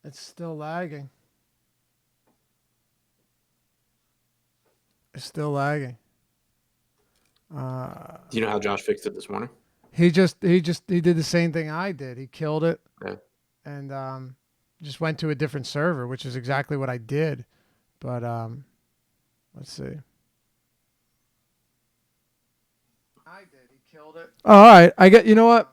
It's still lagging. It's still lagging. Do you know how Josh fixed it this morning? He did the same thing I did. He killed it Yeah. and just went to a different server, which is exactly what I did. But let's see. I did. He killed it. Oh, all right. I get. You know what?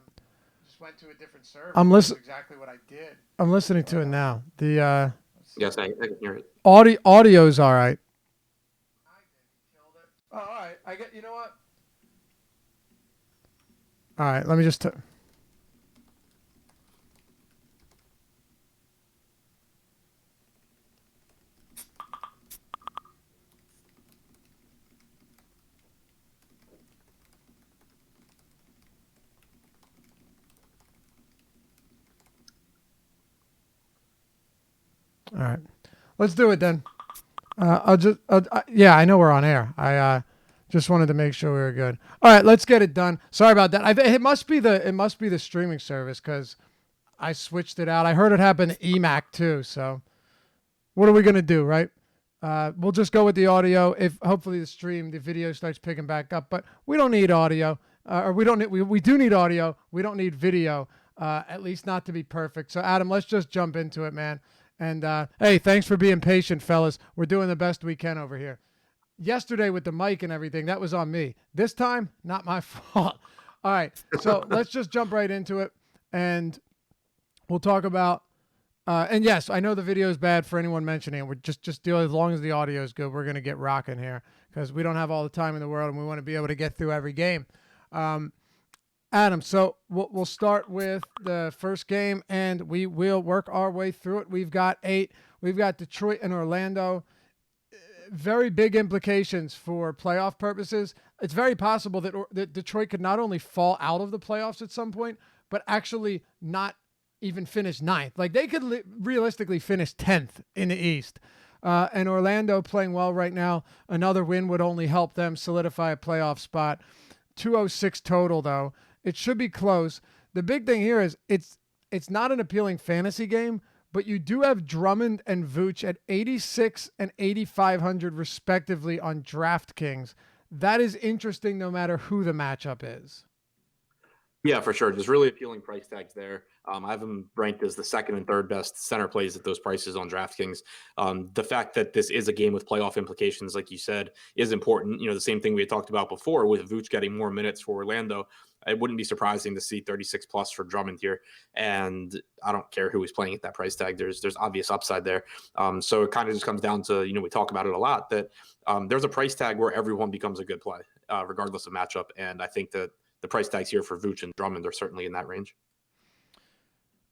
Just went to a different server. I'm listening. Exactly what I did. I'm listening to it now. The Yes, I can hear it. audio's all right. I did. He killed it. Oh, all right. I get. You know what? All right. Let me just. All right, let's do it then. Yeah, I know we're on air. I just wanted to make sure we were good. All right, let's get it done. Sorry about that. It must be the streaming service because I switched it out. I heard it happen to EMAC too. So what are we gonna do, right? We'll just go with the audio. If hopefully the video starts picking back up, but we don't need audio, or we don't need, we do need audio. We don't need video, at least not to be perfect. So Adam, let's just jump into it, man. And hey, thanks for being patient, fellas. We're doing the best we can over here. Yesterday with the mic and everything, that was on me. This time, not my fault. All right, so let's just jump right into it, and we'll talk about. And yes, I know the video is bad for anyone mentioning it. We're just deal as long as the audio is good. We're gonna get rocking here because we don't have all the time in the world, and we want to be able to get through every game. Adam, so we'll start with the first game, and we will work our way through it. We've got 8. We've got Detroit and Orlando. Very big implications for playoff purposes. It's very possible that Detroit could not only fall out of the playoffs at some point, but actually not even finish 9th. Like they could realistically finish 10th in the East. And Orlando playing well right now. Another win would only help them solidify a playoff spot. 206 total though. It should be close. The big thing here is it's not an appealing fantasy game, but you do have Drummond and Vooch at 86 and 8,500 respectively on DraftKings. That is interesting no matter who the matchup is. Yeah, for sure. There's really appealing price tags there. I have them ranked as the second and third best center plays at those prices on DraftKings. The fact that this is a game with playoff implications, like you said, is important. The same thing we had talked about before with Vooch getting more minutes for Orlando. It wouldn't be surprising to see 36 plus for Drummond here. And I don't care who he's playing at that price tag. There's obvious upside there. So it kind of just comes down to, we talk about it a lot, that there's a price tag where everyone becomes a good play, regardless of matchup. And I think that the price tags here for Vooch and Drummond are certainly in that range.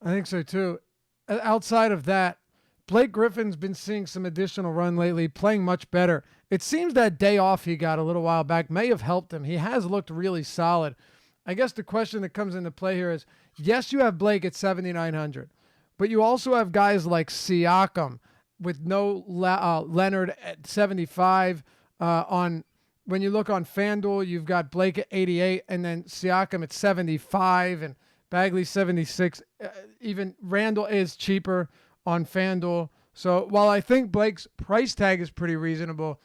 I think so too. Outside of that, Blake Griffin's been seeing some additional run lately, playing much better. It seems that day off he got a little while back may have helped him. He has looked really solid. I guess the question that comes into play here is, yes, you have Blake at 7,900, but you also have guys like Siakam with no Leonard at 75 when you look on FanDuel, you've got Blake at 88 and then Siakam at 75 and Bagley 76. Even Randall is cheaper on FanDuel. So while I think Blake's price tag is pretty reasonable,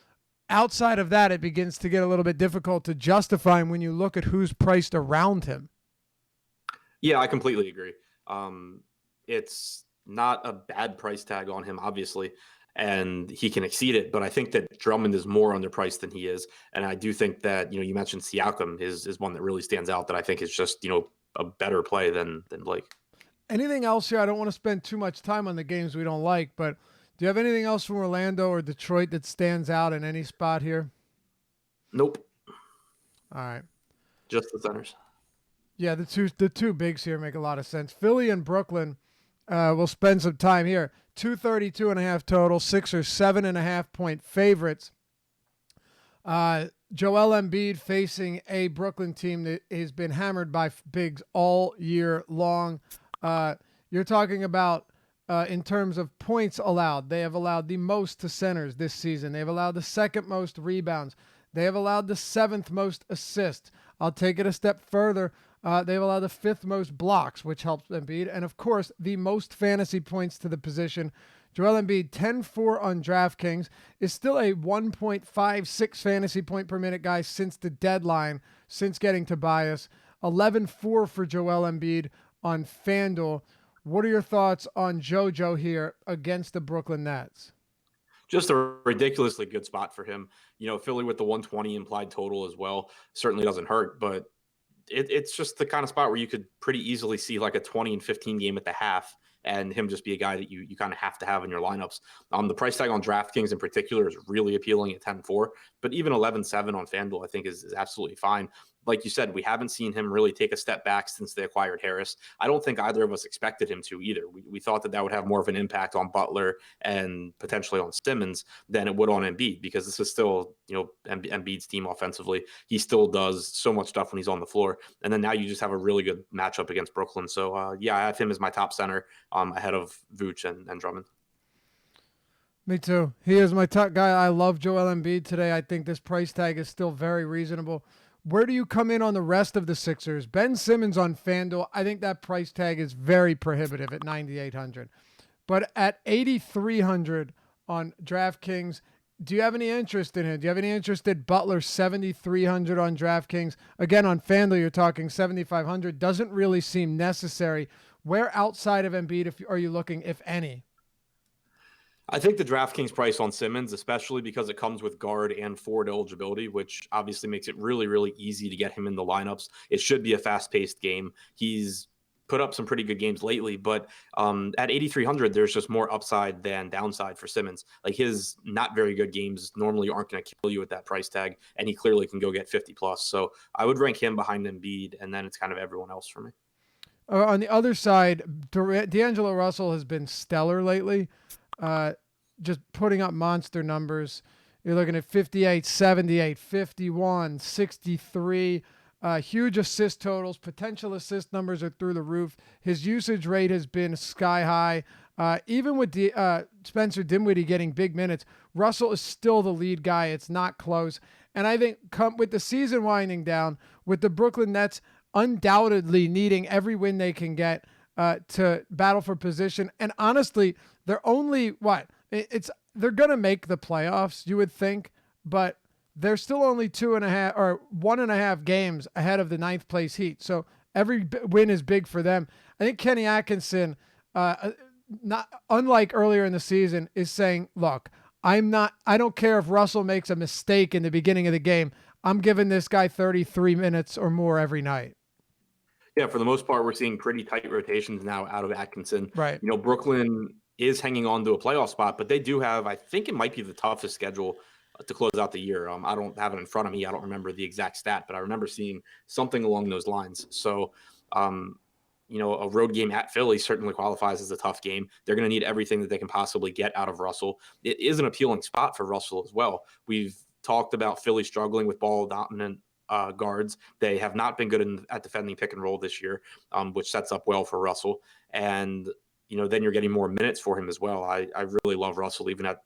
outside of that, it begins to get a little bit difficult to justify him when you look at who's priced around him. Yeah, I completely agree. It's not a bad price tag on him, obviously, and he can exceed it. But I think that Drummond is more underpriced than he is. And I do think that, you mentioned Siakam is one that really stands out that I think is just, a better play than Blake. Anything else here? I don't want to spend too much time on the games we don't like, but do you have anything else from Orlando or Detroit that stands out in any spot here? Nope. All right. Just the centers. Yeah, the two bigs here make a lot of sense. Philly and Brooklyn will spend some time here. 232.5 total, Sixers 7.5 point favorites. Joel Embiid facing a Brooklyn team that has been hammered by bigs all year long. You're talking about in terms of points allowed. They have allowed the most to centers this season. They've allowed the second most rebounds. They have allowed the 7th most assists. I'll take it a step further. They've allowed the 5th most blocks, which helps Embiid. And, of course, the most fantasy points to the position. Joel Embiid, 10-4 on DraftKings, is still a 1.56 fantasy point per minute guy since the deadline, since getting Tobias. 11-4 for Joel Embiid on FanDuel. What are your thoughts on JoJo here against the Brooklyn Nets? Just a ridiculously good spot for him. Philly with the 120 implied total as well certainly doesn't hurt, but it's just the kind of spot where you could pretty easily see like a 20 and 15 game at the half and him just be a guy that you kind of have to have in your lineups. The price tag on DraftKings in particular is really appealing at 10-4, but even 11-7 on FanDuel I think is absolutely fine. Like you said, we haven't seen him really take a step back since they acquired Harris. I don't think either of us expected him to either. We thought that would have more of an impact on Butler and potentially on Simmons than it would on Embiid, because this is still, Embiid's team offensively. He still does so much stuff when he's on the floor. And then now you just have a really good matchup against Brooklyn. So, I have him as my top center ahead of Vooch and Drummond. Me too. He is my top guy. I love Joel Embiid today. I think this price tag is still very reasonable. Where do you come in on the rest of the Sixers? Ben Simmons on FanDuel, I think that price tag is very prohibitive at $9,800. But at $8,300 on DraftKings, do you have any interest in him? Do you have any interest in Butler, $7,300 on DraftKings? Again, on FanDuel, you're talking $7,500. Doesn't really seem necessary. Where outside of Embiid are you looking, if any? I think the DraftKings price on Simmons, especially because it comes with guard and forward eligibility, which obviously makes it really, really easy to get him in the lineups. It should be a fast-paced game. He's put up some pretty good games lately, but at 8,300, there's just more upside than downside for Simmons. Like, his not very good games normally aren't going to kill you at that price tag, and he clearly can go get 50 plus. So I would rank him behind Embiid, and then it's kind of everyone else for me. On the other side, D'Angelo Russell has been stellar lately, just putting up monster numbers. You're looking at 58, 78, 51, 63. Huge assist totals. Potential assist numbers are through the roof. His usage rate has been sky high. Even with Spencer Dinwiddie getting big minutes, Russell is still the lead guy. It's not close. And I think with the season winding down, with the Brooklyn Nets undoubtedly needing every win they can get to battle for position. And honestly, they're only they're going to make the playoffs, you would think, but they're still only 2.5 or 1.5 games ahead of the 9th place Heat. So every win is big for them. I think Kenny Atkinson, not unlike earlier in the season, is saying, look, I don't care if Russell makes a mistake in the beginning of the game. I'm giving this guy 33 minutes or more every night. Yeah, for the most part, we're seeing pretty tight rotations now out of Atkinson. Right. Brooklyn is hanging on to a playoff spot, but they do have, I think it might be the toughest schedule to close out the year. I don't have it in front of me. I don't remember the exact stat, but I remember seeing something along those lines. So, a road game at Philly certainly qualifies as a tough game. They're going to need everything that they can possibly get out of Russell. It is an appealing spot for Russell as well. We've talked about Philly struggling with ball dominant guards. They have not been good at defending pick and roll this year, which sets up well for Russell. And, then you're getting more minutes for him as well. I really love Russell, even at,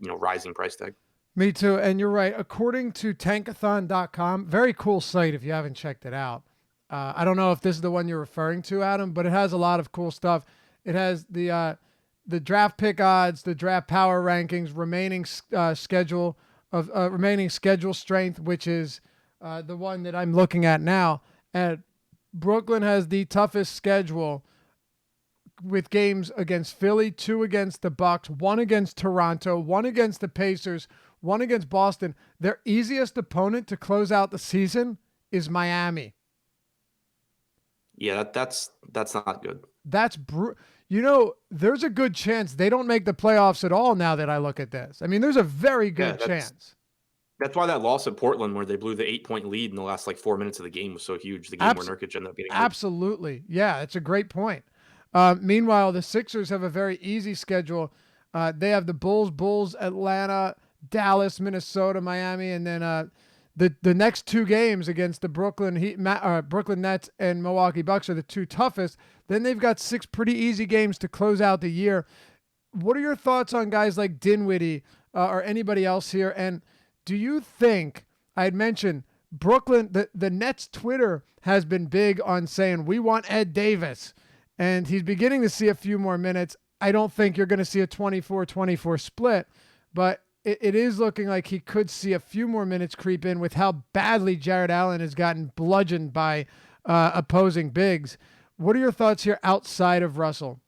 rising price tag. Me too. And you're right. According to tankathon.com, very cool site if you haven't checked it out. I don't know if this is the one you're referring to, Adam, but it has a lot of cool stuff. It has the draft pick odds, the draft power rankings, remaining schedule strength, which is the one that I'm looking at now. And Brooklyn has the toughest schedule, with games against Philly, 2 against the Bucks, 1 against Toronto, 1 against the Pacers, 1 against Boston. Their easiest opponent to close out the season is Miami. Yeah, that's not good. That's there's a good chance they don't make the playoffs at all now that I look at this. I mean, there's a very good chance. That's why that loss at Portland, where they blew the 8-point lead in the last 4 minutes of the game, was so huge. The game where Nurkic ended up getting hurt. Absolutely. Yeah, it's a great point. Meanwhile, the Sixers have a very easy schedule. They have the Bulls, Atlanta, Dallas, Minnesota, Miami, and then the next 2 games against the Brooklyn Nets and Milwaukee Bucks are the 2 toughest. Then they've got 6 pretty easy games to close out the year. What are your thoughts on guys like Dinwiddie or anybody else here? And do you think, I had mentioned Brooklyn, the Nets Twitter has been big on saying we want Ed Davis, and he's beginning to see a few more minutes. I don't think you're going to see a 24-24 split, but it is looking like he could see a few more minutes creep in with how badly Jared Allen has gotten bludgeoned by opposing bigs. What are your thoughts here outside of Russell?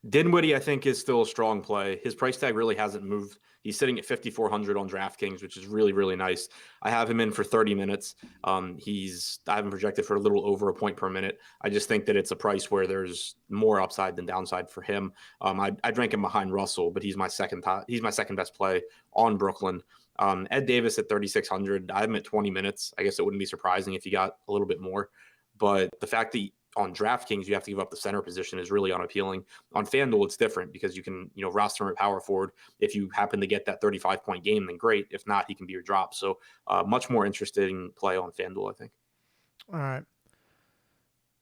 Dinwiddie, I think, is still a strong play. His price tag really hasn't moved. He's sitting at 5,400 on DraftKings, which is really, really nice. I have him in for 30 minutes. I have him projected for a little over a point per minute. I just think that it's a price where there's more upside than downside for him. I'd rank him behind Russell, but he's my second best play on Brooklyn. Ed Davis at 3,600. I have him at 20 minutes. I guess it wouldn't be surprising if he got a little bit more. But the fact that on DraftKings, you have to give up the center position is really unappealing. On FanDuel, it's different because you can, roster him at power forward. If you happen to get that 35-point game, then great. If not, he can be your drop. So much more interesting play on FanDuel, I think. All right.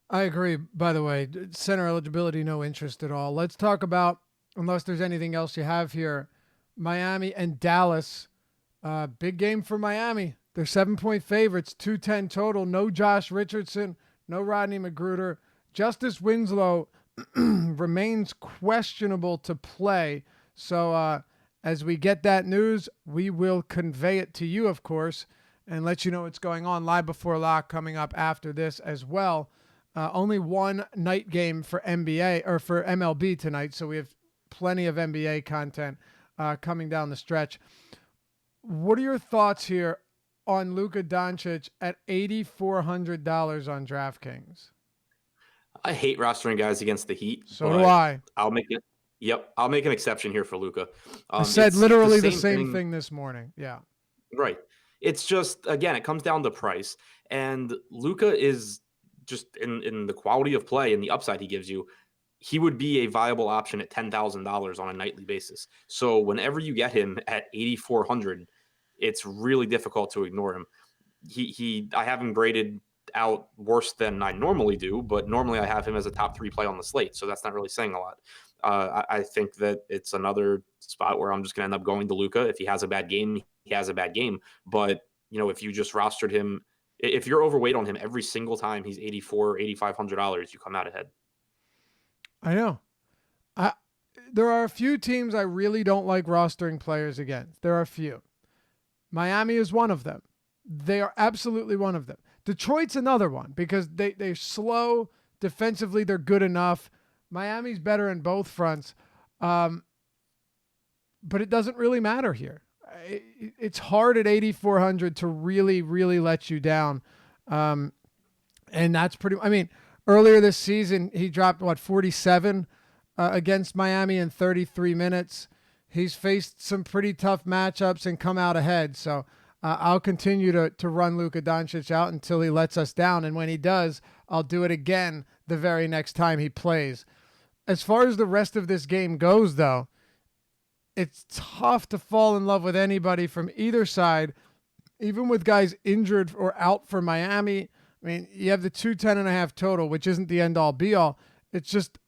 I agree, by the way. Center eligibility, no interest at all. Let's talk about, unless there's anything else you have here, Miami and Dallas. Big game for Miami. They're 7-point favorites, 210 total. No Josh Richardson. No Rodney Magruder. Justice Winslow remains questionable to play. So as we get that news, we will convey it to you, of course, and let you know what's going on. Live Before Lock coming up after this as well. Only one night game for NBA or for MLB tonight, so we have plenty of NBA content coming down the stretch. What are your thoughts here on Luka Doncic at $8,400 on DraftKings? I hate rostering guys against the Heat. So do I. I'll make it. Yep, I'll make an exception here for Luka. I said literally the same thing this morning. Yeah. Right. It's just, again, it comes down to price. And Luka is just in the quality of play and the upside he gives you, he would be a viable option at $10,000 on a nightly basis. So whenever you get him at 8,400, it's really difficult to ignore him. I have him graded out worse than I normally do, but normally I have him as a top 3 play on the slate, so that's not really saying a lot. I think that it's another spot where I'm just going to end up going to Luka. If he has a bad game, he has a bad game. But if you just rostered him, if you're overweight on him every single time he's $8,400 or $8,500, you come out ahead. I know. There are a few teams I really don't like rostering players against. There are a few. Miami is one of them. They are absolutely one of them. Detroit's another one because they're slow. Defensively, they're good enough. Miami's better in both fronts. But it doesn't really matter here. It's hard at 8,400 to really, really let you down. And that's earlier this season, he dropped, 47 against Miami in 33 minutes. He's faced some pretty tough matchups and come out ahead. So I'll continue to run Luka Doncic out until he lets us down. And when he does, I'll do it again the very next time he plays. As far as the rest of this game goes, though, it's tough to fall in love with anybody from either side, even with guys injured or out for Miami. You have the 210.5 total, which isn't the end-all be-all. It's just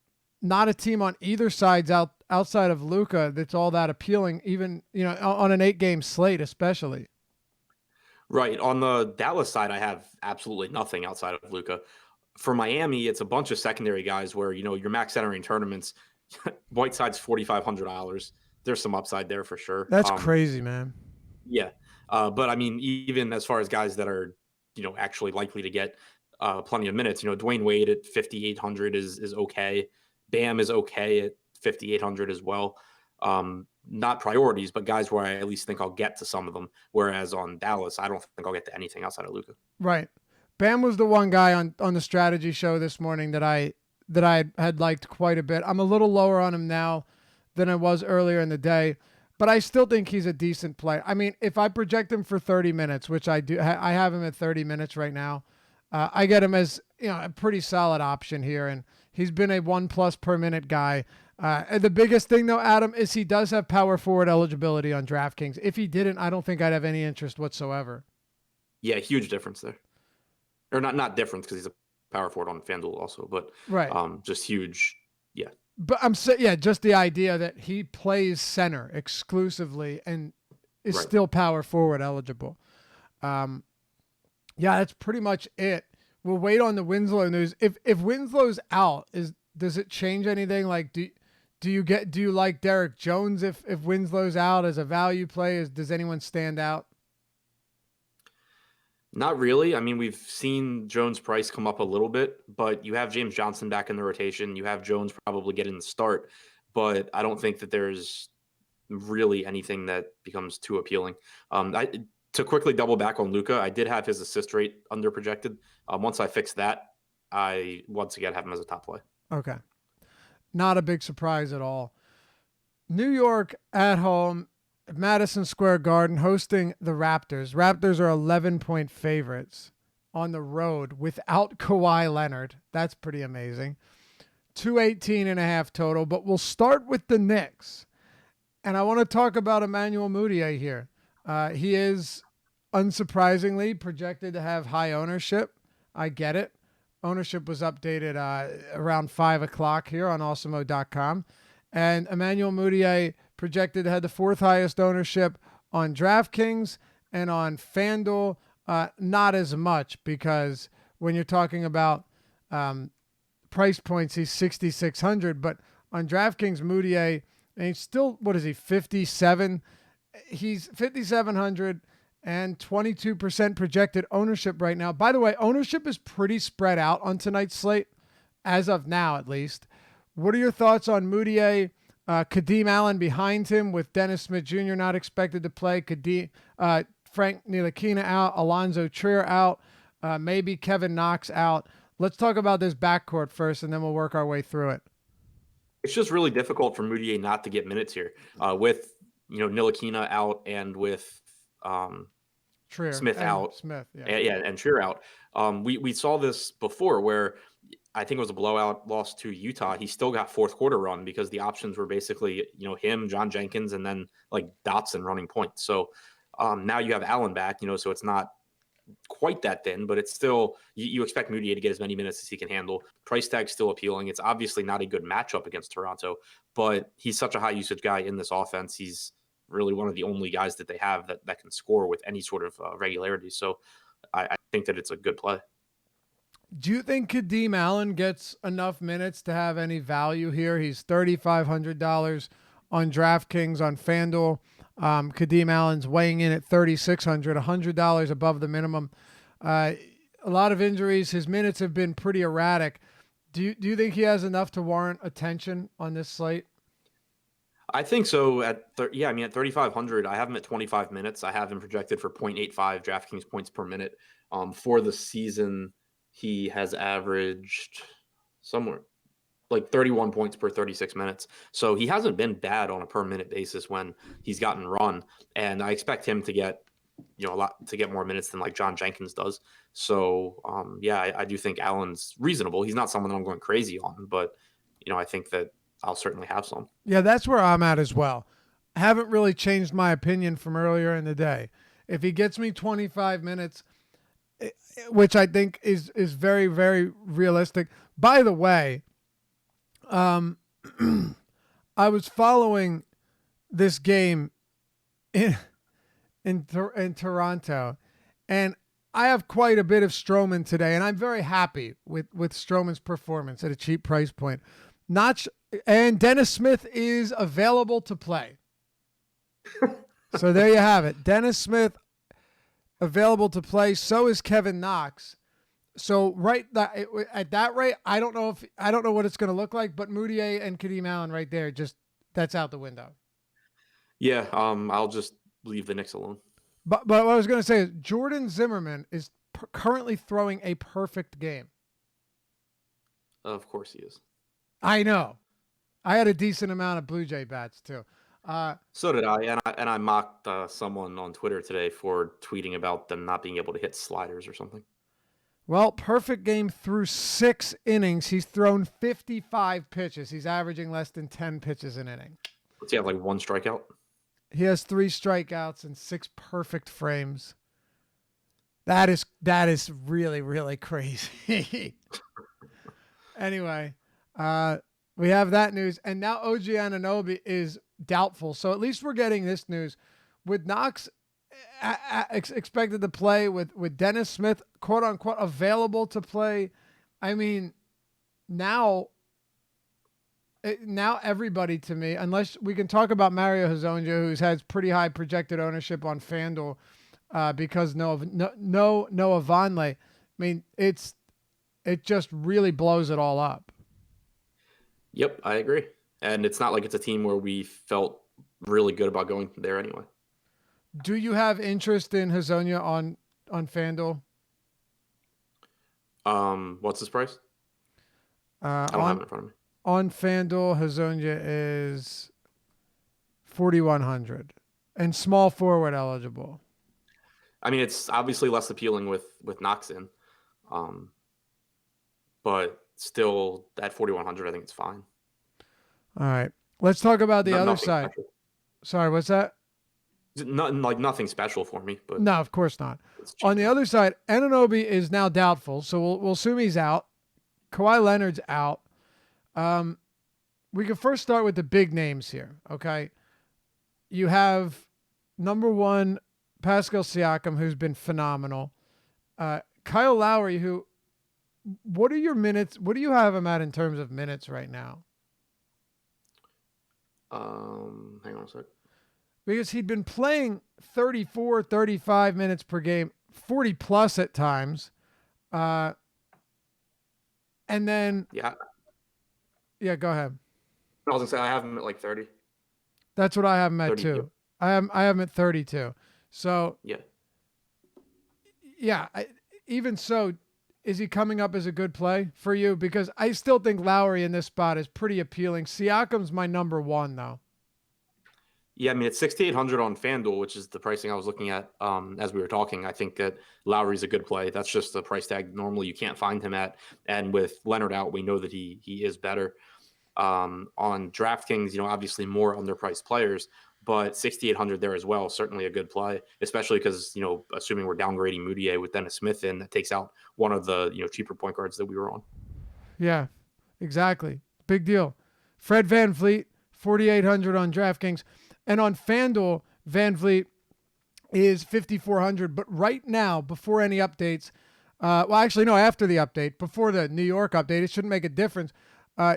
not a team on either side's outside of Luka that's all that appealing, even on an 8-game slate especially. Right. On the Dallas side, I have absolutely nothing outside of Luka. For Miami, it's a bunch of secondary guys where, your max entering tournaments, Whiteside's $4,500. There's some upside there for sure. That's crazy, man. Yeah. But even as far as guys that are, actually likely to get plenty of minutes, Dwayne Wade at 5,800 is okay. Bam is okay at 5,800 as well. Not priorities, but guys where I at least think I'll get to some of them. Whereas on Dallas, I don't think I'll get to anything outside of Luka. Right. Bam was the one guy on the strategy show this morning that I had liked quite a bit. I'm a little lower on him now than I was earlier in the day, but I still think he's a decent play. If I project him for 30 minutes, which I do, I have him at 30 minutes right now. I get him as a pretty solid option here, and he's been a 1+ per minute guy. The biggest thing though, Adam, is he does have power forward eligibility on DraftKings. If he didn't, I don't think I'd have any interest whatsoever. Yeah, huge difference there. Or not difference because he's a power forward on FanDuel also, but right. Just huge. Yeah. But just the idea that he plays center exclusively and is still power forward eligible. Yeah, that's pretty much it. We'll wait on the Winslow news. If Winslow's out, does it change anything? Like, do you like Derek Jones if Winslow's out as a value play? Does anyone stand out? Not really. I mean, we've seen Jones' price come up a little bit, but you have James Johnson back in the rotation. You have Jones probably getting the start, but I don't think that there's really anything that becomes too appealing. To quickly double back on Luka, I did have his assist rate under projected. Once I fixed that, I once again have him as a top play. Okay, not a big surprise at all. New York at home, Madison Square Garden, hosting the Raptors. Raptors are 11-point favorites on the road without Kawhi Leonard. That's pretty amazing. 218.5 total, but we'll start with the Knicks. And I want to talk about Emmanuel Mudiay here. He is, unsurprisingly, projected to have high ownership. I get it. Ownership was updated around 5 o'clock here on awesemo.com. And Emmanuel Mudiay projected to have the fourth highest ownership on DraftKings and on FanDuel. Not as much, because when you're talking about price points, he's 6,600. But on DraftKings, Mudiay, and he's still, what is he, 57? He's 5,700 and 22% projected ownership right now. By the way, ownership is pretty spread out on tonight's slate, as of now at least. What are your thoughts on Mudiay? Kadeem Allen behind him with Dennis Smith Jr. not expected to play. Frank Ntilikina out. Alonzo Trier out. Maybe Kevin Knox out. Let's talk about this backcourt first, and then we'll work our way through it. It's just really difficult for Mudiay not to get minutes here with Ntilikina out and with Trier, Smith out. Smith, yeah, and Trier out. We saw this before where I think it was a blowout loss to Utah. He still got fourth quarter run because the options were basically, him, John Jenkins, and then like Dotson running points. So now you have Allen back, so it's not quite that thin, but it's still, you expect Mudiay to get as many minutes as he can handle. Price tag's still appealing. It's obviously not a good matchup against Toronto, but he's such a high usage guy in this offense. He's really one of the only guys that they have that can score with any sort of regularity. So I think that it's a good play. Do you think Kadeem Allen gets enough minutes to have any value here? He's $3,500 on DraftKings. On FanDuel, Kadeem Allen's weighing in at $3,600, $100 above the minimum. A lot of injuries. His minutes have been pretty erratic. Do you think he has enough to warrant attention on this slate? I think so. At 3,500, I have him at 25 minutes. I have him projected for 0.85 DraftKings points per minute. For the season, he has averaged somewhere like 31 points per 36 minutes. So he hasn't been bad on a per minute basis when he's gotten run. And I expect him to get, to get more minutes than like John Jenkins does. So I do think Allen's reasonable. He's not someone that I'm going crazy on, but I think that I'll certainly have some. Yeah, that's where I'm at as well. I haven't really changed my opinion from earlier in the day. If he gets me 25 minutes, which I think is very, very realistic. By the way, I was following this game in Toronto, and I have quite a bit of Stroman today, and I'm very happy with Stroman's performance at a cheap price point. And Dennis Smith is available to play. So there you have it. Dennis Smith available to play. So is Kevin Knox. So at that rate, I don't know what it's going to look like, but Mudiay and Kadeem Allen right there, just that's out the window. Yeah, I'll just leave the Knicks alone. But what I was going to say is Jordan Zimmerman is currently throwing a perfect game. Of course he is. I know. I had a decent amount of Blue Jay bats too. So did I, and I mocked someone on Twitter today for tweeting about them not being able to hit sliders or something. Well, perfect game through 6 innings. He's thrown 55 pitches. He's averaging less than 10 pitches an inning. Does he have like 1 strikeout? He has 3 strikeouts and 6 perfect frames. That is really, really crazy. Anyway, we have that news. And now OG Anunoby is doubtful. So at least we're getting this news. With Knox expected to play with Dennis Smith, quote unquote, available to play. I mean, now everybody to me, unless we can talk about Mario Hezonja, who's has pretty high projected ownership on FanDuel because Noah Vonleh. I mean, it just really blows it all up. Yep, I agree. And it's not like it's a team where we felt really good about going there anyway. Do you have interest in Hezonja on FanDuel? What's his price? I don't have it in front of me. On FanDuel, Hezonja is 4,100 and small forward eligible. I mean, it's obviously less appealing with Knox in, but still at 4,100, I think it's fine. All right, let's talk about the other side. Special. Sorry, what's that? Nothing special for me, but no, of course not. On the other side, Anunoby is now doubtful, so we'll assume he's out. Kawhi Leonard's out. We can first start with the big names here, okay? You have number one, Pascal Siakam, who's been phenomenal. Kyle Lowry, who, what are your minutes? What do you have him at in terms of minutes right now? Hang on a sec. Because he'd been playing 34, 35 minutes per game, 40 plus at times. And then... Yeah, go ahead. I was going to say, I have him at like 30. That's what I have him at 32. too. I have him at 32. So... Yeah. Even so, is he coming up as a good play for you? Because I still think Lowry in this spot is pretty appealing. Siakam's my number one, though. Yeah, I mean, it's 6,800 on FanDuel, which is the pricing I was looking at as we were talking. I think that Lowry's a good play. That's just the price tag normally you can't find him at. And with Leonard out, we know that he is better. On DraftKings, obviously more underpriced players, but 6,800 there as well, certainly a good play, especially because, assuming we're downgrading Moutier with Dennis Smith in, that takes out one of the, cheaper point guards that we were on. Yeah, exactly. Big deal. Fred VanVleet, 4,800 on DraftKings. And on FanDuel, VanVleet is 5,400. But right now, before any updates, after the update, before the New York update, it shouldn't make a difference.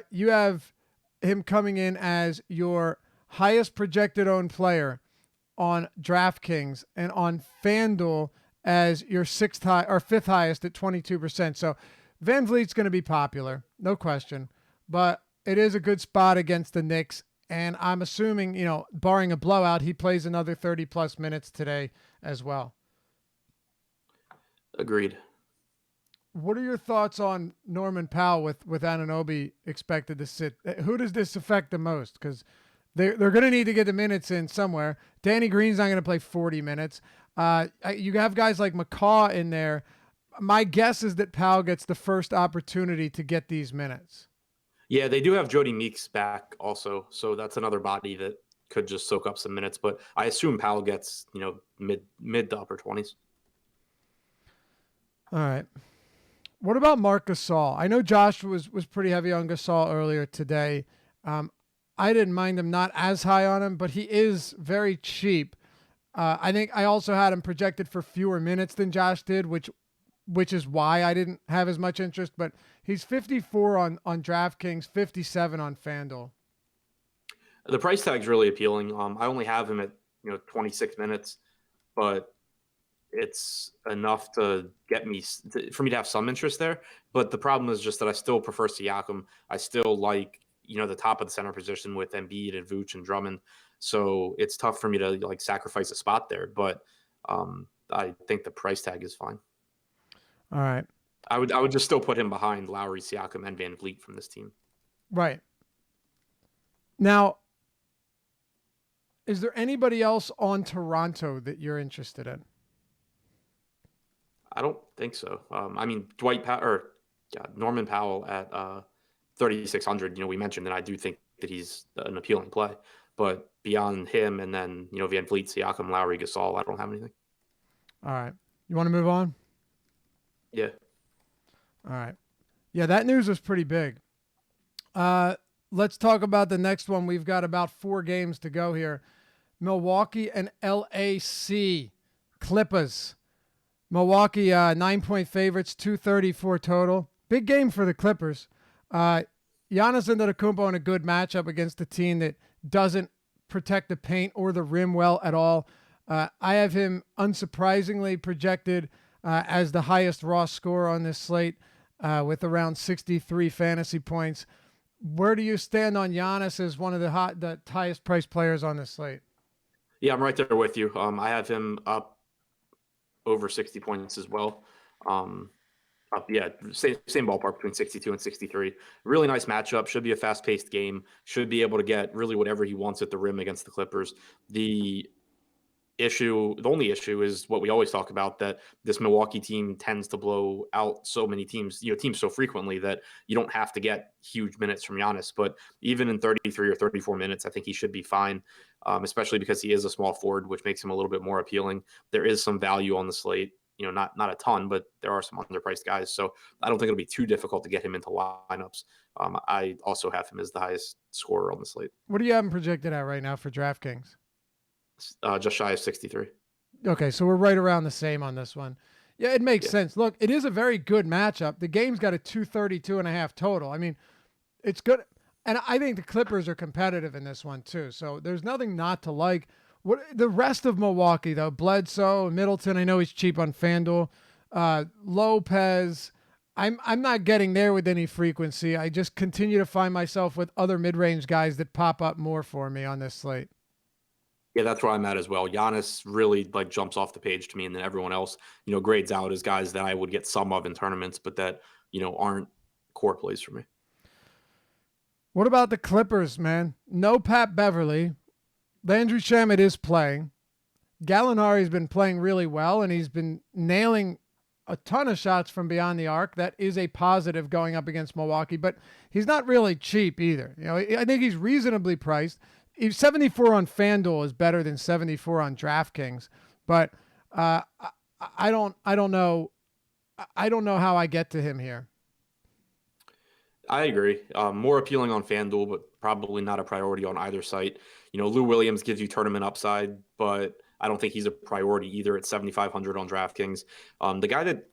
You have him coming in as your highest projected owned player on DraftKings, and on FanDuel as your fifth highest at 22%. So VanVleet's going to be popular, no question. But it is a good spot against the Knicks. And I'm assuming, barring a blowout, he plays another 30-plus minutes today as well. Agreed. What are your thoughts on Norman Powell with Anunoby expected to sit? Who does this affect the most? Because they're going to need to get the minutes in somewhere. Danny Green's not going to play 40 minutes. You have guys like McCaw in there. My guess is that Powell gets the first opportunity to get these minutes. Yeah, they do have Jody Meeks back also, so that's another body that could just soak up some minutes. But I assume Powell gets, mid to upper 20s. All right. What about Marc Gasol? I know Josh was pretty heavy on Gasol earlier today. I didn't mind him, not as high on him, but he is very cheap. I think I also had him projected for fewer minutes than Josh did, which is why I didn't have as much interest. But he's 54 on DraftKings, 57 on FanDuel. The price tag's really appealing. I only have him at 26 minutes, but it's enough to get me for me to have some interest there. But the problem is just that I still prefer Siakam. I still like the top of the center position with Embiid and Vooch and Drummond. So it's tough for me to sacrifice a spot there. But I think the price tag is fine. All right. I would just still put him behind Lowry, Siakam, and VanVleet from this team. Right. Now, is there anybody else on Toronto that you're interested in? I don't think so. I mean, Norman Powell at 3,600. We mentioned that I do think that he's an appealing play, but beyond him and then VanVleet, Siakam, Lowry, Gasol, I don't have anything. All right. You want to move on? Yeah. All right. Yeah, that news was pretty big. Let's talk about the next one. We've got about 4 games to go here. Milwaukee and LAC. Clippers. Milwaukee 9-point favorites, 234 total. Big game for the Clippers. Giannis Antetokounmpo in a good matchup against a team that doesn't protect the paint or the rim well at all. I have him unsurprisingly projected as the highest raw scorer on this slate with around 63 fantasy points. Where do you stand on Giannis as one of the highest priced players on this slate? Yeah, I'm right there with you. I have him up over 60 points as well. Yeah, same ballpark between 62 and 63. Really nice matchup. Should be a fast-paced game. Should be able to get really whatever he wants at the rim against the Clippers. The only issue is what we always talk about, that this Milwaukee team tends to blow out so many teams so frequently that you don't have to get huge minutes from Giannis. But even in 33 or 34 minutes, I think he should be fine, especially because he is a small forward, which makes him a little bit more appealing. There is some value on the slate, not a ton, but there are some underpriced guys. So I don't think it'll be too difficult to get him into lineups. I also have him as the highest scorer on the slate. What do you have him projected at right now for DraftKings? Just shy of 63. Okay, so we're right around the same on this one. Yeah, it makes sense. Look, it is a very good matchup. The game's got a 232.5 total. I mean, it's good. And I think the Clippers are competitive in this one too. So there's nothing not to like. What the rest of Milwaukee though? Bledsoe, Middleton. I know he's cheap on FanDuel. Lopez. I'm not getting there with any frequency. I just continue to find myself with other mid-range guys that pop up more for me on this slate. Yeah, that's where I'm at as well. Giannis really jumps off the page to me, and then everyone else, grades out as guys that I would get some of in tournaments, but that, aren't core plays for me. What about the Clippers, man? No Pat Beverly. Landry Shamet is playing. Gallinari's been playing really well, and he's been nailing a ton of shots from beyond the arc. That is a positive going up against Milwaukee, but he's not really cheap either. I think he's reasonably priced. 74 on FanDuel is better than 74 on DraftKings, but I don't know how I get to him here. I agree. More appealing on FanDuel, but probably not a priority on either site. Lou Williams gives you tournament upside, but I don't think he's a priority either at 7,500 on DraftKings. The guy that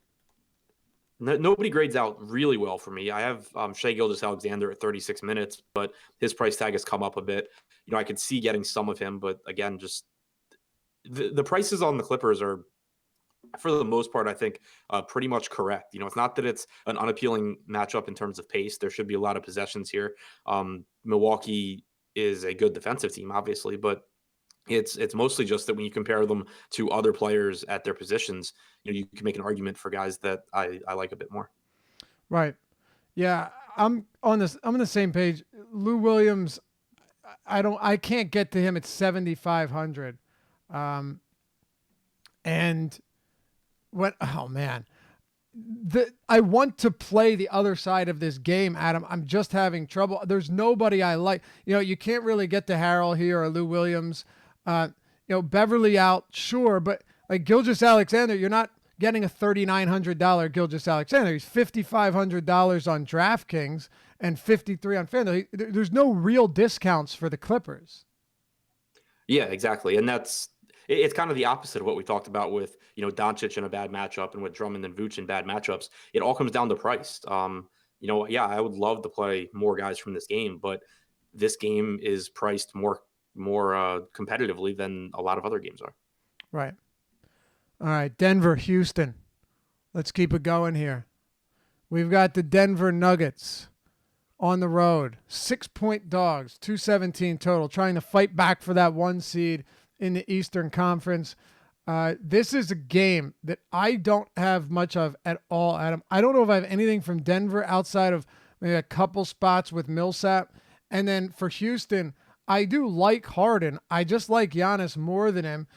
nobody grades out really well for me, I have Shai Gilgeous-Alexander at 36 minutes, but his price tag has come up a bit. I could see getting some of him, but again, just the prices on the Clippers are, for the most part, I think pretty much correct. It's not that it's an unappealing matchup in terms of pace. There should be a lot of possessions here. Milwaukee is a good defensive team, obviously, but it's mostly just that when you compare them to other players at their positions, you can make an argument for guys that I like a bit more. Right. Yeah, I'm on the same page. Lou Williams, I can't get to him at 7,500. And what? Oh man, I want to play the other side of this game, Adam. I'm just having trouble. There's nobody I like. You can't really get to Harrell here or Lou Williams. Beverly out, sure, but like Gilgeous-Alexander, you're not getting a $3,900 Gilgeous-Alexander. He's $5,500 on DraftKings and $53 on FanDuel. There's no real discounts for the Clippers. Yeah, exactly, and it's kind of the opposite of what we talked about with Doncic in a bad matchup and with Drummond and Vooch in bad matchups. It all comes down to price. Yeah, I would love to play more guys from this game, but this game is priced more competitively than a lot of other games are. Right. All right, Denver, Houston. Let's keep it going here. We've got the Denver Nuggets on the road. 6-point dogs, 217 total, trying to fight back for that 1 seed in the Eastern Conference. This is a game that I don't have much of at all, Adam. I don't know if I have anything from Denver outside of maybe a couple spots with Millsap. And then for Houston, I do like Harden. I just like Giannis more than him.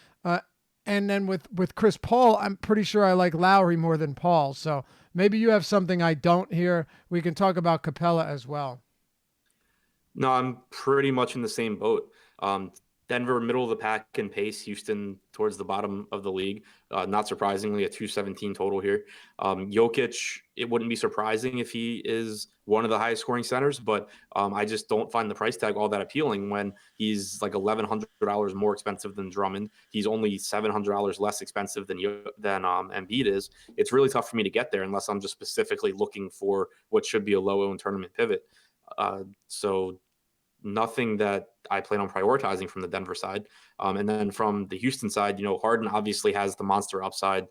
And then with Chris Paul, I'm pretty sure I like Lowry more than Paul. So maybe you have something I don't here. We can talk about Capella as well. No, I'm pretty much in the same boat. Denver, middle of the pack in pace. Houston towards the bottom of the league. Not surprisingly, a 217 total here. Jokic, it wouldn't be surprising if he is one of the highest scoring centers, but I just don't find the price tag all that appealing when he's like $1,100 more expensive than Drummond. He's only $700 less expensive than Embiid is. It's really tough for me to get there unless I'm just specifically looking for what should be a low-owned tournament pivot. So nothing that I plan on prioritizing from the Denver side. And then from the Houston side, Harden obviously has the monster upside.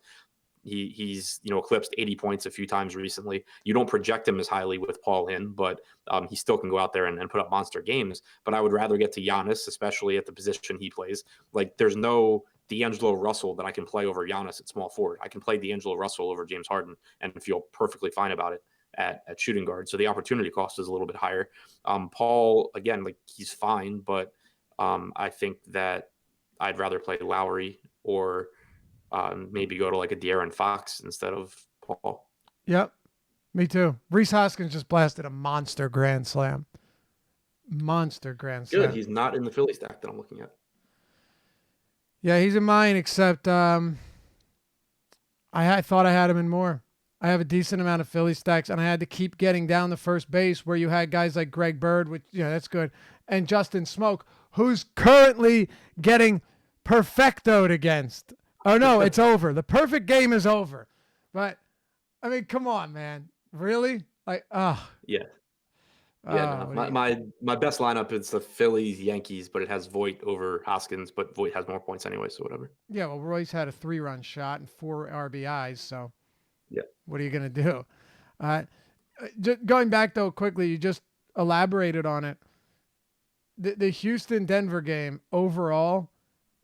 He's eclipsed 80 points a few times recently. You don't project him as highly with Paul in, but he still can go out there and put up monster games. But I would rather get to Giannis, especially at the position he plays. Like there's no D'Angelo Russell that I can play over Giannis at small forward. I can play D'Angelo Russell over James Harden and feel perfectly fine about it at shooting guard. So the opportunity cost is a little bit higher. Paul, again, like he's fine, but I think that I'd rather play Lowry or maybe go to like a De'Aaron Fox instead of Paul. Yep, me too. Reese Hoskins just blasted a monster grand slam. Monster grand slam. Good. He's not in the Philly stack that I'm looking at. Yeah, he's in mine, except I thought I had him in more. I have a decent amount of Philly stacks, and I had to keep getting down the first base where you had guys like Greg Bird, which, that's good, and Justin Smoke, who's currently getting perfectoed against. Oh, no, it's over. The perfect game is over. But, I mean, come on, man. Really? Like, Yeah. Yeah, my best lineup is the Phillies, Yankees, but it has Voit over Hoskins, but Voit has more points anyway, so whatever. Yeah, well, Royce had a 3-run shot and 4 RBIs, so yeah, what are you going to do? Just going back, though, quickly, you just elaborated on it. The Houston-Denver game, overall,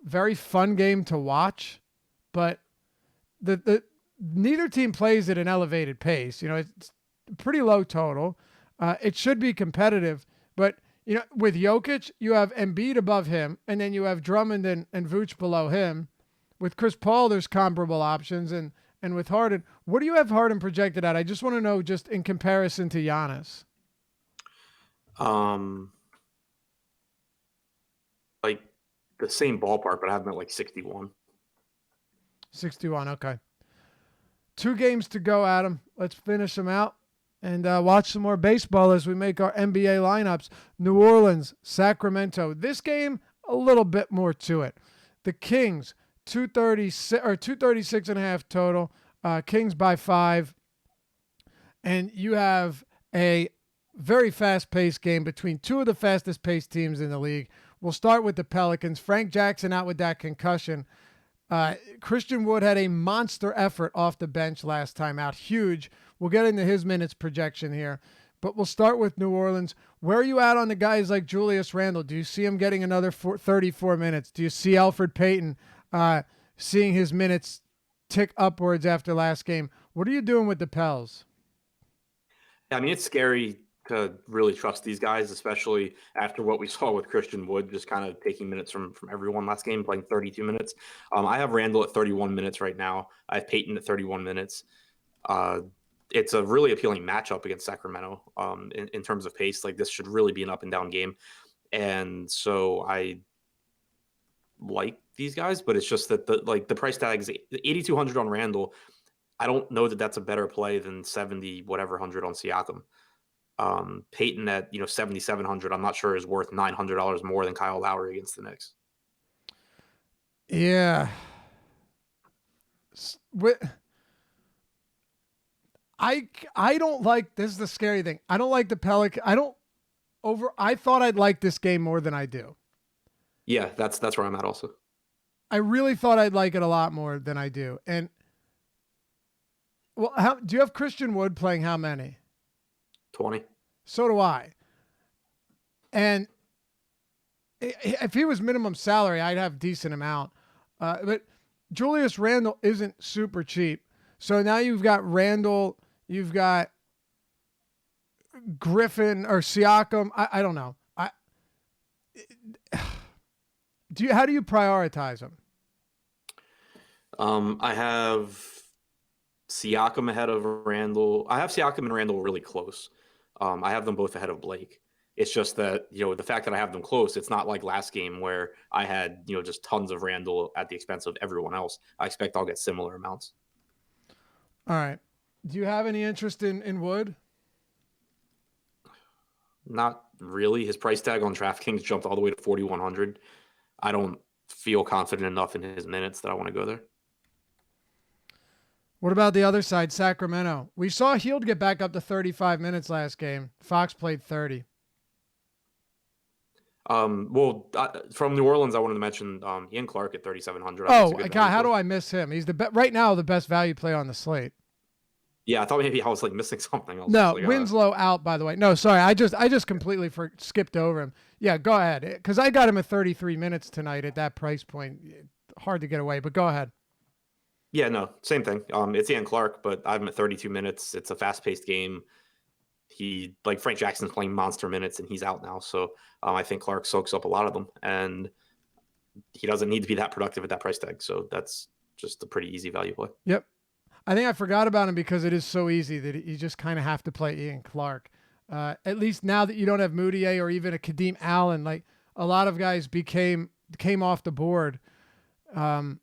very fun game to watch, but the neither team plays at an elevated pace. It's pretty low total. It should be competitive, but with Jokic, you have Embiid above him, and then you have Drummond and Vooch below him. With Chris Paul, there's comparable options, and with Harden, what do you have Harden projected at? I just want to know, just in comparison to Giannis. Like the same ballpark, but I have him at like 61. 61, okay. 2 games to go, Adam. Let's finish them out and watch some more baseball as we make our NBA lineups. New Orleans, Sacramento. This game, a little bit more to it. The Kings, 236.5 total. Kings by 5. And you have a very fast-paced game between 2 of the fastest-paced teams in the league. We'll start with the Pelicans. Frank Jackson out with that concussion. Christian Wood had a monster effort off the bench last time out. Huge. We'll get into his minutes projection here. But we'll start with New Orleans. Where are you at on the guys like Julius Randle? Do you see him getting another 34 minutes? Do you see Elfrid Payton seeing his minutes tick upwards after last game? What are you doing with the Pels? I mean, it's scary to really trust these guys, especially after what we saw with Christian Wood, just kind of taking minutes from everyone last game, playing 32 minutes. I have Randall at 31 minutes right now. I have Peyton at 31 minutes. It's a really appealing matchup against Sacramento in terms of pace. Like this should really be an up and down game. And so I like these guys, but it's just that the price tag is 8,200 on Randall. I don't know that that's a better play than 70 whatever hundred on Siakam. Peyton at 7,700, I'm not sure is worth $900 more than Kyle Lowry against the Knicks. Yeah. I don't like, this is the scary thing. I don't like the Pelicans. I thought I'd like this game more than I do. Yeah, that's where I'm at also. I really thought I'd like it a lot more than I do. And well, do you have Christian Wood playing how many? 20. So do I. And if he was minimum salary, I'd have a decent amount. But Julius Randle isn't super cheap. So now you've got Randle, you've got Griffin or Siakam. I don't know. How do you prioritize them? I have Siakam ahead of Randle. I have Siakam and Randle really close. I have them both ahead of Blake. It's just that, the fact that I have them close, it's not like last game where I had, just tons of Randall at the expense of everyone else. I expect I'll get similar amounts. All right. Do you have any interest in Wood? Not really. His price tag on DraftKings jumped all the way to 4,100. I don't feel confident enough in his minutes that I want to go there. What about the other side, Sacramento? We saw Hield get back up to 35 minutes last game. Fox played 30. From New Orleans, I wanted to mention Ian Clark at 3,700. Oh, God, how do I miss him? He's right now the best value play on the slate. Yeah, I thought maybe I was like missing something. No, Winslow out, by the way. No, sorry, I just completely skipped over him. Yeah, go ahead, because I got him at 33 minutes tonight at that price point. Hard to get away, but go ahead. Yeah, no, same thing. It's Ian Clark, but I have him at 32 minutes. It's a fast-paced game. Frank Jackson's playing monster minutes, and he's out now. So I think Clark soaks up a lot of them, and he doesn't need to be that productive at that price tag. So that's just a pretty easy value play. Yep. I think I forgot about him because it is so easy that you just kind of have to play Ian Clark. At least now that you don't have Moutier or even a Kadeem Allen, like a lot of guys came off the board. And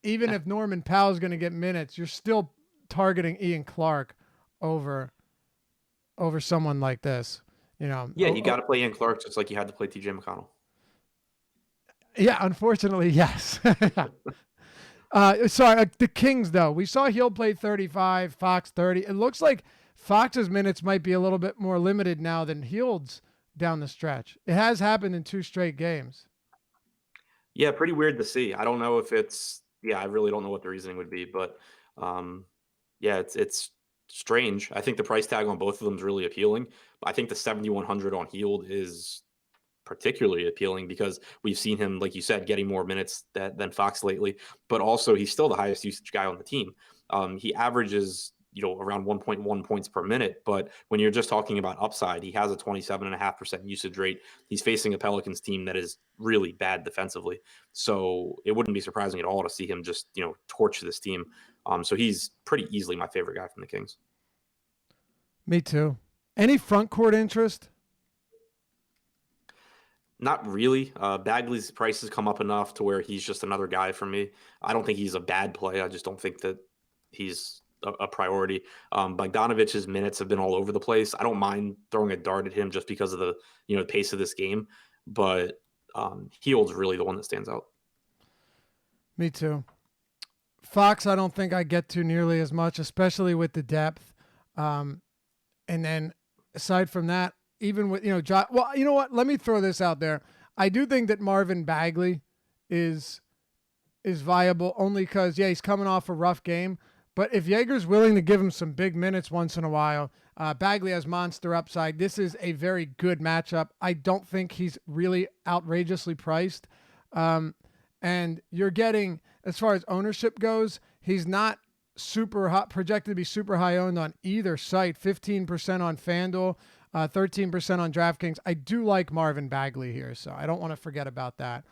even if Norman Powell's going to get minutes, you're still targeting Ian Clark over someone like this. Yeah, you got to play Ian Clark just like you had to play TJ McConnell. Yeah, unfortunately, yes. The Kings, though. We saw Hield play 35, Fox 30. It looks like Fox's minutes might be a little bit more limited now than Hield's down the stretch. It has happened in 2 straight games. Yeah, pretty weird to see. I don't know if I really don't know what the reasoning would be, but it's strange. I think the price tag on both of them is really appealing. I think the 7,100 on Hield is particularly appealing because we've seen him, like you said, getting more minutes than Fox lately, but also he's still the highest usage guy on the team. He averages, around 1.1 points per minute, but when you're just talking about upside, he has a 27.5% usage rate. He's facing a Pelicans team that is really bad defensively. So it wouldn't be surprising at all to see him just, torch this team. So he's pretty easily my favorite guy from the Kings. Me too. Any front court interest? Not really. Bagley's prices come up enough to where he's just another guy for me. I don't think he's a bad play. I just don't think that he's a priority. Bogdanovich's minutes have been all over the place. I don't mind throwing a dart at him just because of the pace of this game, but Hield's really the one that stands out. Me too. Fox, I don't think I get to nearly as much, especially with the depth. And then aside from that, even with, well, you know what? Let me throw this out there. I do think that Marvin Bagley is viable only because, he's coming off a rough game. But if Jaeger's willing to give him some big minutes once in a while, Bagley has monster upside. This is a very good matchup. I don't think he's really outrageously priced. And you're getting, as far as ownership goes, he's not super hot, projected to be super high owned on either site. 15% on FanDuel, 13% on DraftKings. I do like Marvin Bagley here, so I don't want to forget about that.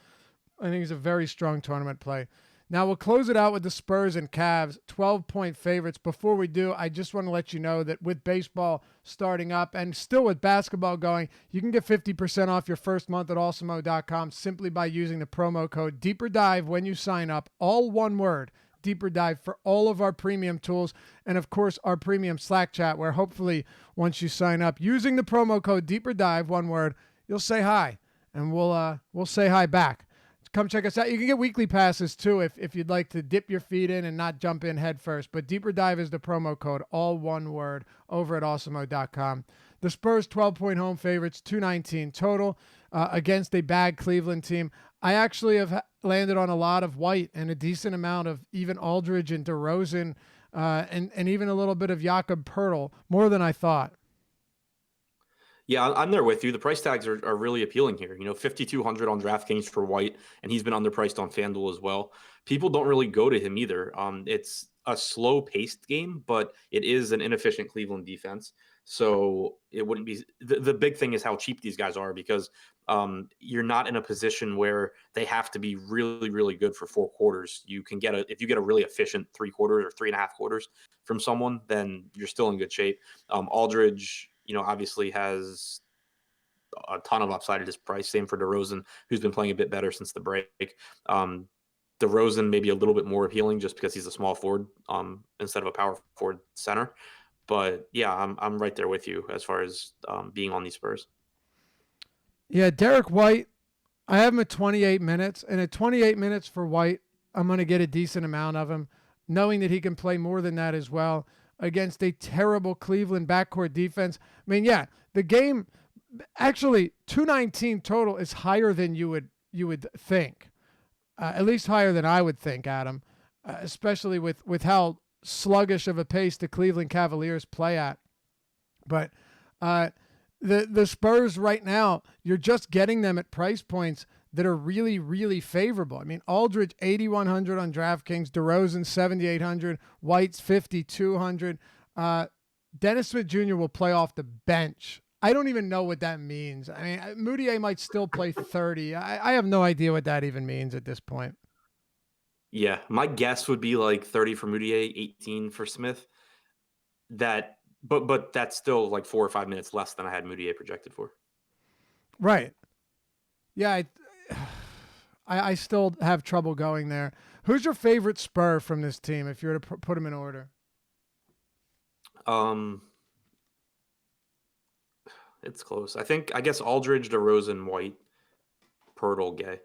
I think he's a very strong tournament play. Now we'll close it out with the Spurs and Cavs, 12-point favorites. Before we do, I just want to let you know that with baseball starting up and still with basketball going, you can get 50% off your first month at awesomeo.com simply by using the promo code Deeper Dive when you sign up. All one word, Deeper Dive, for all of our premium tools and, of course, our premium Slack chat, where hopefully once you sign up using the promo code Deeper Dive, one word, you'll say hi, and we'll say hi back. Come check us out. You can get weekly passes too if you'd like to dip your feet in and not jump in head first. But Deeper Dive is the promo code, all one word, over at awesomeo.com. The Spurs 12-point home favorites, 219 total against a bad Cleveland team. I actually have landed on a lot of White and a decent amount of even Aldridge and DeRozan and even a little bit of Jakob Poeltl, more than I thought. Yeah, I'm there with you. The price tags are really appealing here. 5,200 on DraftKings for White, and he's been underpriced on FanDuel as well. People don't really go to him either. It's a slow-paced game, but it is an inefficient Cleveland defense. So it wouldn't be the big thing is how cheap these guys are because you're not in a position where they have to be really, really good for 4 quarters. You can if you get a really efficient 3 quarters or 3.5 quarters from someone, then you're still in good shape. Aldridge, obviously has a ton of upside at his price. Same for DeRozan, who's been playing a bit better since the break. DeRozan maybe a little bit more appealing just because he's a small forward instead of a power forward center. But yeah, I'm right there with you as far as being on these Spurs. Yeah, Derek White, I have him at 28 minutes, and at 28 minutes for White, I'm going to get a decent amount of him, knowing that he can play more than that as well against a terrible Cleveland backcourt defense. I mean, yeah, the game actually 219 total is higher than you would think, at least higher than I would think, Adam, especially with how sluggish of a pace the Cleveland Cavaliers play at. But the Spurs right now, you're just getting them at price points that are really, really favorable. I mean, Aldridge 8,100 on DraftKings, DeRozan 7,800, White's 5,200. Dennis Smith Jr. will play off the bench. I don't even know what that means. I mean, Moutier might still play 30. I have no idea what that even means at this point. Yeah, my guess would be like 30 for Moutier, 18 for Smith. But that's still like 4 or 5 minutes less than I had Moutier projected for. Right. Yeah, I still have trouble going there. Who's your favorite Spur from this team if you were to put them in order? It's close. I guess Aldridge, DeRozan, White, Pirtle, Gay.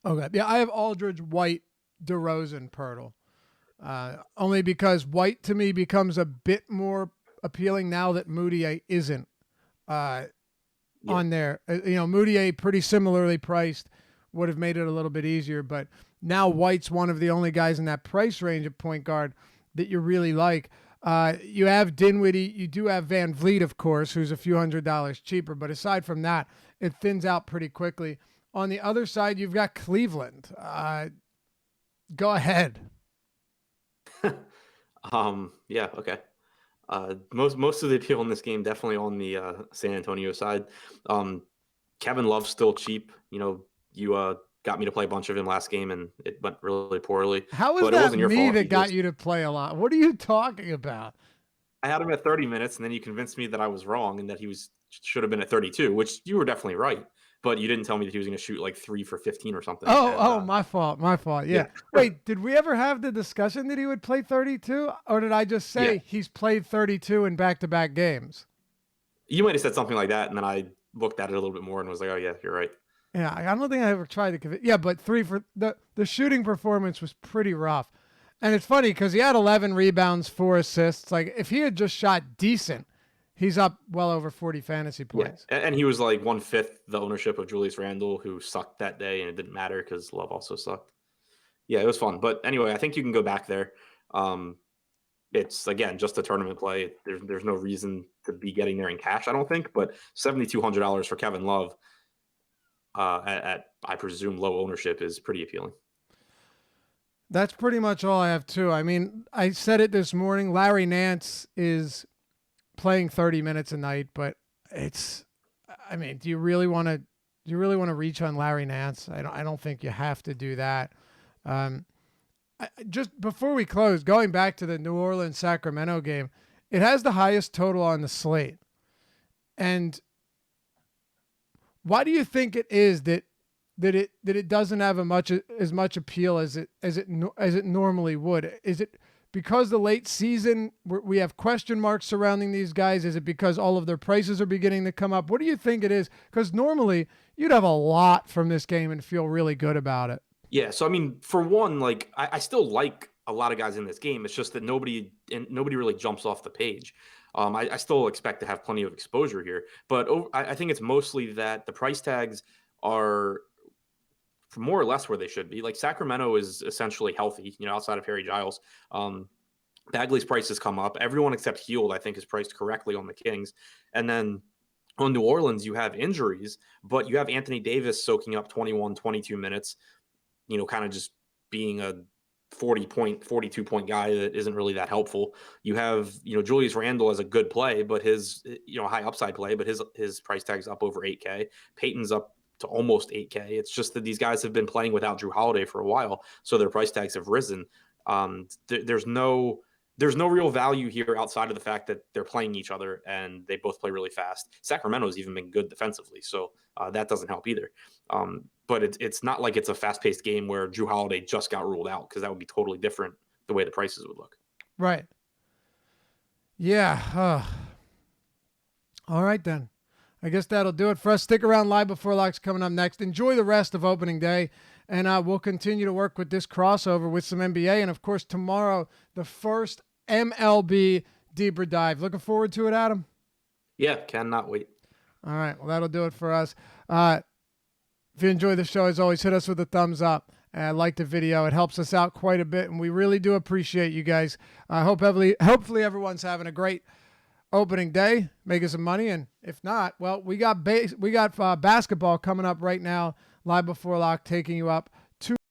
Okay. Yeah, I have Aldridge, White, DeRozan, Pirtle. Only because White to me becomes a bit more appealing now that Moutier isn't on there. Moutier pretty similarly priced would have made it a little bit easier, but now White's one of the only guys in that price range at point guard that you really like. You have Dinwiddie. You do have Van Vliet, of course, who's a few $100s cheaper. But aside from that, it thins out pretty quickly. On the other side, you've got Cleveland. Go ahead. Yeah, okay. Most of the appeal in this game definitely on the San Antonio side. Kevin Love's still cheap. You got me to play a bunch of him last game, and it went really poorly. How is that me that got you to play a lot? What are you talking about? I had him at 30 minutes, and then you convinced me that I was wrong and that he should have been at 32, which you were definitely right. But you didn't tell me that he was going to shoot like 3 for 15 or something. My fault. Yeah. Wait, did we ever have the discussion that he would play 32? Or did I just say he's played 32 in back-to-back games? You might have said something like that, and then I looked at it a little bit more and was like, oh, yeah, you're right. Yeah, I don't think I ever tried to convince. Yeah, but 3 for the shooting performance was pretty rough. And it's funny because he had 11 rebounds, 4 assists. Like, if he had just shot decent, he's up well over 40 fantasy points. Yeah. And he was like 1/5 the ownership of Julius Randle, who sucked that day, and it didn't matter because Love also sucked. Yeah, it was fun. But anyway, I think you can go back there. It's, again, just a tournament play. There's no reason to be getting there in cash, I don't think. But $7,200 for Kevin Love at I presume, low ownership is pretty appealing. That's pretty much all I have, too. I mean, I said it this morning. Larry Nance is playing 30 minutes a night, but do you really want to reach on Larry Nance? I don't think you have to do that. Just before we close, going back to the New Orleans Sacramento game, it has the highest total on the slate. And why do you think it is that it doesn't have as much appeal as it normally would? Is it because the late season we have question marks surrounding these guys? Is it because all of their prices are beginning to come up? What do you think it is? Because normally you'd have a lot from this game and feel really good about it. Yeah, so I mean, for one, like I still like a lot of guys in this game. It's just that nobody really jumps off the page. I still expect to have plenty of exposure here, but I think it's mostly that the price tags are more or less where they should be. Like Sacramento is essentially healthy, outside of Harry Giles. Bagley's prices come up. Everyone except Hield, I think, is priced correctly on the Kings. And then on New Orleans, you have injuries, but you have Anthony Davis soaking up 21, 22 minutes, kind of just being a 42-point guy that isn't really that helpful. You have, Julius Randle as a good play, but his, high upside play, but his price tag's up over 8K. Peyton's up to almost 8K. It's just that these guys have been playing without Drew Holiday for a while, so their price tags have risen. There's no there's no real value here outside of the fact that they're playing each other and they both play really fast. Sacramento's even been good defensively, so that doesn't help either. But it's not like it's a fast-paced game where Drew Holiday just got ruled out, because that would be totally different the way the prices would look. Right. Yeah. All right, then. I guess that'll do it for us. Stick around. Live Before Lock's coming up next. Enjoy the rest of opening day, and we'll continue to work with this crossover with some NBA. And, of course, tomorrow, the first MLB deeper dive. Looking forward to it, Adam? Yeah, cannot wait. All right. Well, that'll do it for us. If you enjoy the show, as always, hit us with a thumbs up. Like the video. It helps us out quite a bit, and we really do appreciate you guys. Hopefully everyone's having a great opening day, making some money, and if not, well, we got basketball coming up right now. Live Before Lock taking you up